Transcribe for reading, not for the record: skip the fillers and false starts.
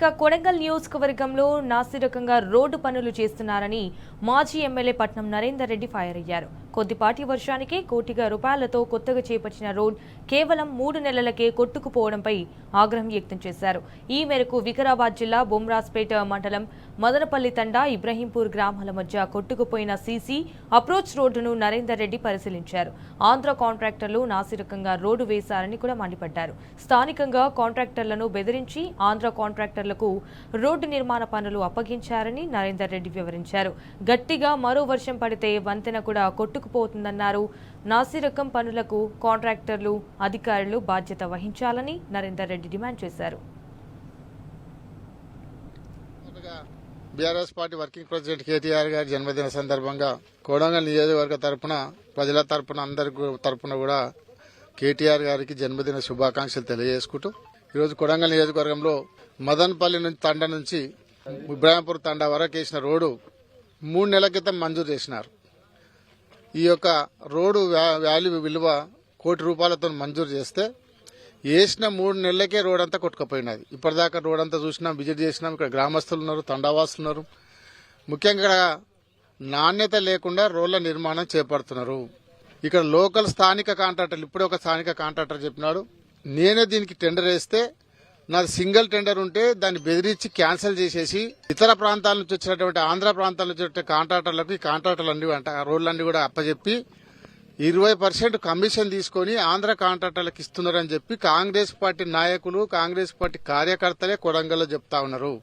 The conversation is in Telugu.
ఇక కొడంగల్ నియోజకవర్గంలో నాసిరకంగా రోడ్డు పనులు చేస్తున్నారని మాజీ ఎమ్మెల్యే పట్నం నరేందర్ రెడ్డి ఫైర్ అయ్యారు. కొద్దిపాటి వర్షానికే కోటిగా రూపాయలతో కొత్తగా చేపట్టిన రోడ్ కేవలం 3 నెలలకే కొట్టుకుపోవడంపై ఆగ్రహం వ్యక్తం చేశారు. ఈ మేరకు వికారాబాద్ జిల్లా బొమ్రాస్పేట మండలం మదనపల్లి తండా ఇబ్రహీంపూర్ గ్రామాల మధ్య కొట్టుకుపోయిన సీసీ అప్రోచ్ రోడ్డును నరేందర్ రెడ్డి పరిశీలించారు. ఆంధ్ర కాంట్రాక్టర్లు నాసిరకంగా రోడ్డు వేశారని కూడా మండిపడ్డారు. స్థానికంగా కాంట్రాక్టర్లను బెదిరించి ఆంధ్ర కాంట్రాక్టర్ రోడ్డు నిర్మాణ పనులు అప్పగించారని నరేందర్ రెడ్డి వివరించారు. గట్టిగా మరో వర్షం పడితే వంతెన కూడా కొట్టుకుపోతుందన్నారు. నాసిరకం పనులకు కాంట్రాక్టర్లు అధికారులు బాధ్యత వహించాలని నరేందర్ రెడ్డి డిమాండ్ చేశారు. BRS party working president KTR గారి జన్మదిన సందర్భంగా కొడంగల్ నియోజకవర్గ తరపున ప్రజల తరపున అందరి తరపున కూడా కేటీఆర్ గారికి జన్మదిన శుభాకాంక్షలు తెలియజేసుకుంటూ ఈరోజు కొడంగల్ నియోజకవర్గంలో మదన్పల్లి నుంచి తండా నుంచి ఇబ్రాహీంపూర్ తండా వరకు వేసిన రోడ్డు 3 నెలల క్రితం మంజూరు చేసినారు. ఈ యొక్క రోడ్డు వాల్యూ విలువ ₹1 కోటి మంజూరు చేస్తే వేసిన 3 నెలలకే రోడ్ అంతా కొట్టుకుపోయినది. ఇప్పటిదాకా రోడ్ అంతా చూసినాం, విజిట్ చేసినాం. ఇక్కడ గ్రామస్తులు ఉన్నారు, తండావాసులు ఉన్నారు. ముఖ్యంగా నాణ్యత లేకుండా రోడ్ల నిర్మాణం చేపడుతున్నారు. ఇక్కడ లోకల్ స్థానిక కాంట్రాక్టర్లు, ఇప్పుడే ఒక స్థానిక కాంట్రాక్టర్ చెప్పినాడు, నేనే దీనికి టెండర్ వేస్తే నాది సింగిల్ టెండర్ ఉంటే దాన్ని బెదిరించి క్యాన్సిల్ చేసేసి ఇతర ప్రాంతాల నుంచి వచ్చినటువంటి ఆంధ్ర ప్రాంతాల నుంచి వచ్చే కాంట్రాక్టర్లకు ఈ కాంట్రాక్టర్లన్నీ రోడ్లన్నీ కూడా అప్పచెప్పి 20% కమిషన్ తీసుకుని ఆంధ్ర కాంట్రాక్టర్లకు ఇస్తున్నారని చెప్పి కాంగ్రెస్ పార్టీ నాయకులు, కాంగ్రెస్ పార్టీ కార్యకర్తలే కొడంగల్లో చెప్తా ఉన్నారు.